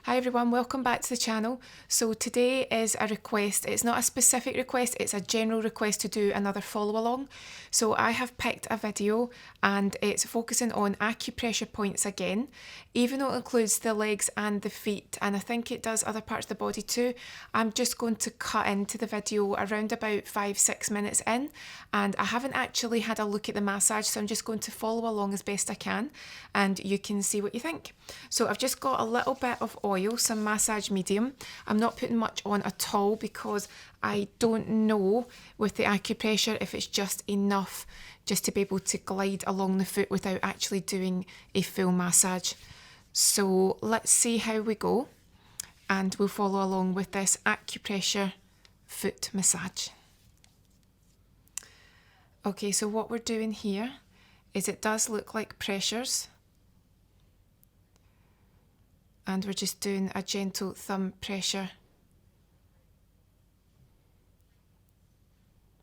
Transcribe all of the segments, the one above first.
Hi everyone, welcome back to the channel. So today is a request. It's not a specific request, it's a general request to do another follow along. So I have picked a video and it's focusing on acupressure points again, even though it includes the legs and the feet, and I think it does other parts of the body too. I'm just going to cut into the video around about 5-6 minutes in, and I haven't actually had a look at the massage, so I'm just going to follow along as best I can and you can see what you think. So I've just got a little bit of oil, some massage medium. I'm not putting much on at all because I don't know with the acupressure if it's just enough just to be able to glide along the foot without actually doing a full massage. So let's see how we go, and we'll follow along with this acupressure foot massage. Okay, so what we're doing here is it does look like pressures, and we're just doing a gentle thumb pressure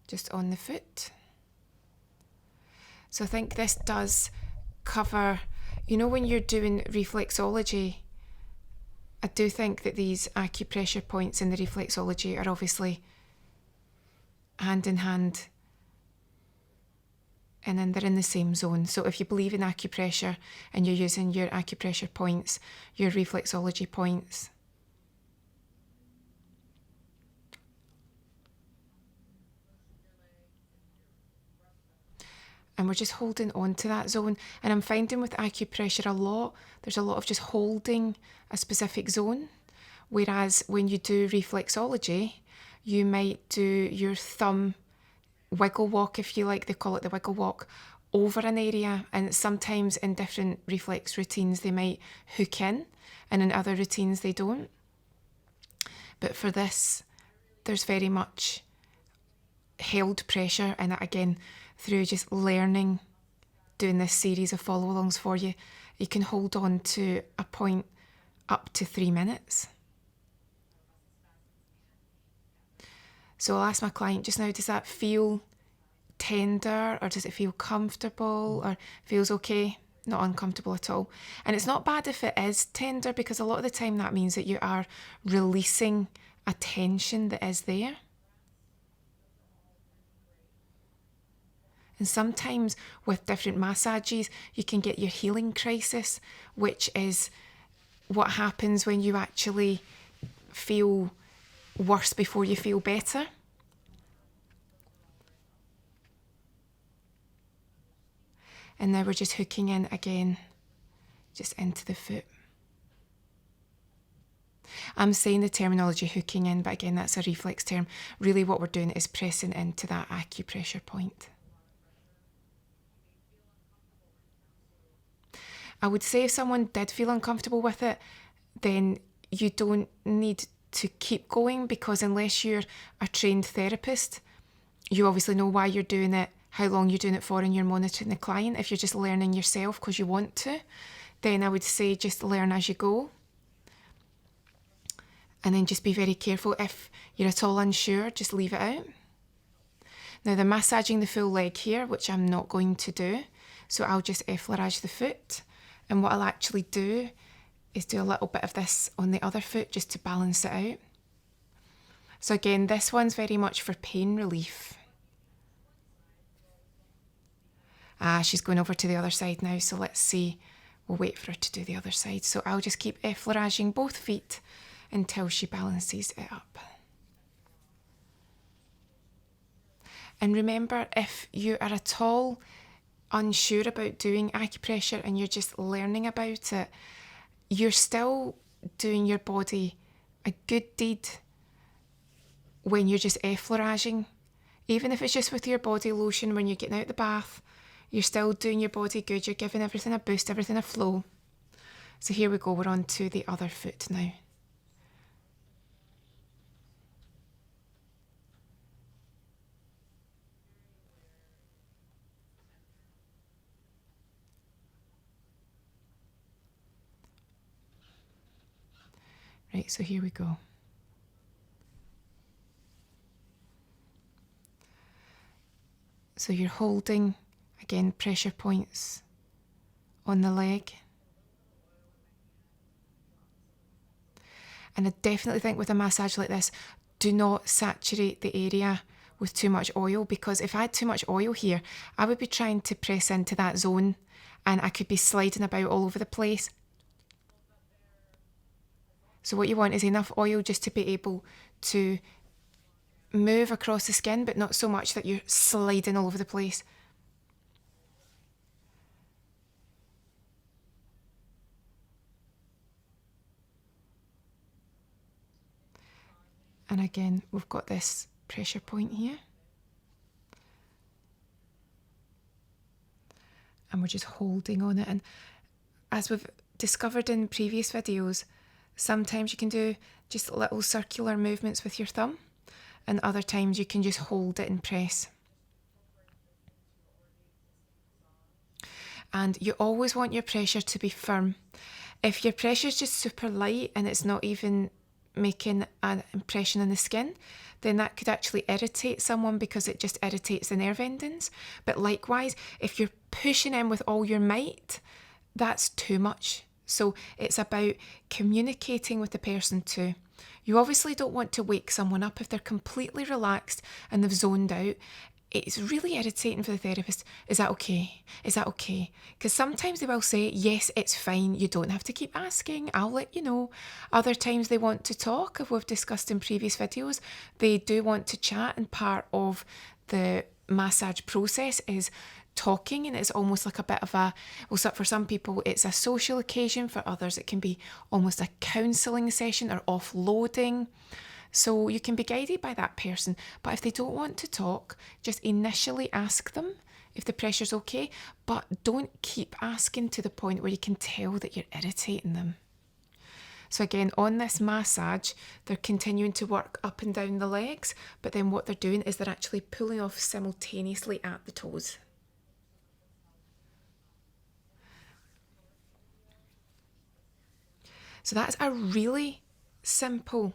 just on the foot. So I think this does cover, you know, when you're doing reflexology, I do think that these acupressure points in the reflexology are obviously hand in hand, and then they're in the same zone. So if you believe in acupressure and you're using your acupressure points, your reflexology points, and we're just holding on to that zone. And I'm finding with acupressure there's a lot of just holding a specific zone, whereas when you do reflexology, you might do your thumb wiggle walk, if you like, they call it the wiggle walk, over an area, and sometimes in different reflex routines they might hook in and in other routines they don't. But for this, there's very much held pressure, and again, through just learning, doing this series of follow alongs for you, you can hold on to a point up to 3 minutes. So I'll ask my client just now, does that feel tender, or does it feel comfortable, or feels okay? Not uncomfortable at all. And it's not bad if it is tender, because a lot of the time that means that you are releasing a tension that is there. And sometimes with different massages, you can get your healing crisis, which is what happens when you actually feel worse before you feel better. And now we're just hooking in again, just into the foot. I'm saying the terminology hooking in, but again, that's a reflex term. Really what we're doing is pressing into that acupressure point. I would say if someone did feel uncomfortable with it, then you don't need to keep going, because unless you're a trained therapist, you obviously know why you're doing it, how long you're doing it for, and you're monitoring the client. If you're just learning yourself because you want to, then I would say just learn as you go. And then just be very careful. If you're at all unsure, just leave it out. Now they're massaging the full leg here, which I'm not going to do. So I'll just effleurage the foot. And what I'll actually do is do a little bit of this on the other foot just to balance it out. So again, this one's very much for pain relief. She's going over to the other side now, so let's see. We'll wait for her to do the other side. So I'll just keep effleuraging both feet until she balances it up. And remember, if you are at all unsure about doing acupressure and you're just learning about it, you're still doing your body a good deed when you're just effleuraging. Even if it's just with your body lotion when you're getting out of the bath, you're still doing your body good. You're giving everything a boost, everything a flow. So here we go, we're on to the other foot now. Right, so here we go. So you're holding, again, pressure points on the leg. And I definitely think with a massage like this, do not saturate the area with too much oil, because if I had too much oil here, I would be trying to press into that zone and I could be sliding about all over the place. So what you want is enough oil just to be able to move across the skin, but not so much that you're sliding all over the place. And again, we've got this pressure point here. And we're just holding on it. And as we've discovered in previous videos, sometimes you can do just little circular movements with your thumb, and other times you can just hold it and press. And you always want your pressure to be firm. If your pressure is just super light and it's not even making an impression on the skin, then that could actually irritate someone because it just irritates the nerve endings. But likewise, if you're pushing in with all your might, that's too much. So it's about communicating with the person too. You obviously don't want to wake someone up if they're completely relaxed and they've zoned out. It's really irritating for the therapist. Is that okay? Is that okay? Because sometimes they will say, yes, it's fine. You don't have to keep asking. I'll let you know. Other times they want to talk, as we've discussed in previous videos. They do want to chat, and part of the massage process is talking, and it's almost like a bit of a, well, for some people it's a social occasion, for others it can be almost a counselling session or offloading. So you can be guided by that person. But if they don't want to talk, just initially ask them if the pressure's okay, but don't keep asking to the point where you can tell that you're irritating them. So again, on this massage, they're continuing to work up and down the legs, but then what they're doing is they're actually pulling off simultaneously at the toes. So that's a really simple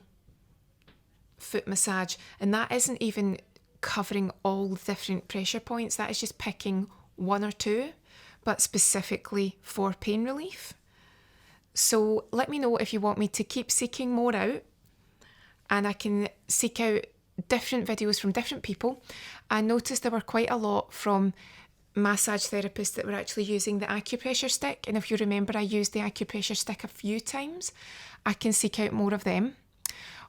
foot massage, and that isn't even covering all the different pressure points. That is just picking one or two, but specifically for pain relief. So let me know if you want me to keep seeking more out, and I can seek out different videos from different people. I noticed there were quite a lot from massage therapists that were actually using the acupressure stick, and if you remember, I used the acupressure stick a few times. I can seek out more of them.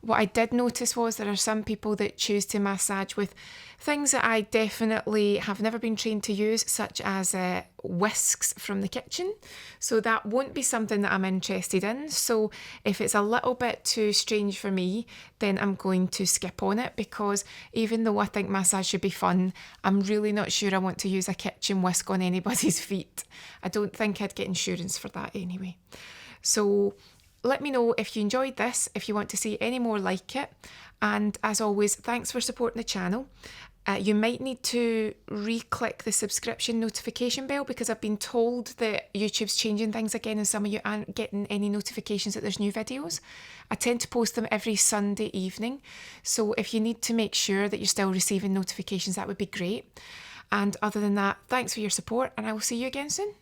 What I did notice was there are some people that choose to massage with things that I definitely have never been trained to use, such as whisks from the kitchen. So that won't be something that I'm interested in. So if it's a little bit too strange for me, then I'm going to skip on it, because even though I think massage should be fun, I'm really not sure I want to use a kitchen whisk on anybody's feet. I don't think I'd get insurance for that anyway. So let me know if you enjoyed this, if you want to see any more like it. And as always, thanks for supporting the channel. You might need to re-click the subscription notification bell, because I've been told that YouTube's changing things again and some of you aren't getting any notifications that there's new videos. I tend to post them every Sunday evening. So if you need to make sure that you're still receiving notifications, that would be great. And other than that, thanks for your support, and I will see you again soon.